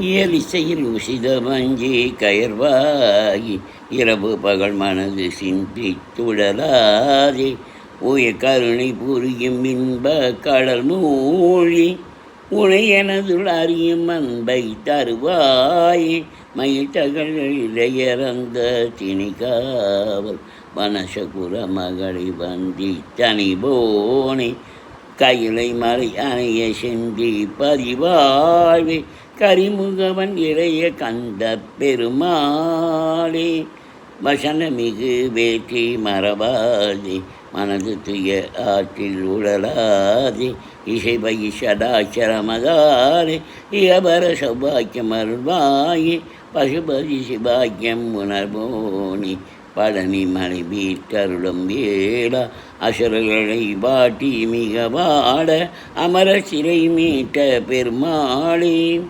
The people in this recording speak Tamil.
இயலிசையில் உசிதமஞ்சி கயர்வாகி இரவு பகல் மனது சிந்தித்துடலாதே உய கருணை புரியும் இன்ப கடல் மூழ்கி உனை எனதுள் அறியும் அன்பை தருவாயே மயிட்டகள் இளையறந்த திணிகாவல் வனசகுர மகளை வந்தி தனிபோனே கையிலை மலை அணைய செந்தி பதிவாழ்வே கரிமுகவன் இளைய கண்ட பெருமாளே வசனமிகு வேற்றி மரபாதே மனது துய ஆற்றில் உடலாதே இசைபை சடாச்சரமதாரே இயபர சௌபாக்கியம் அருள்வாயே பசுபதி சிபாக்கியம் உணர்வோனே பழனி மலை வீட்டருளும் வேளா அசுரர்களை பாட்டி மிக வாட அமர சிறை மீட்ட பெருமாளே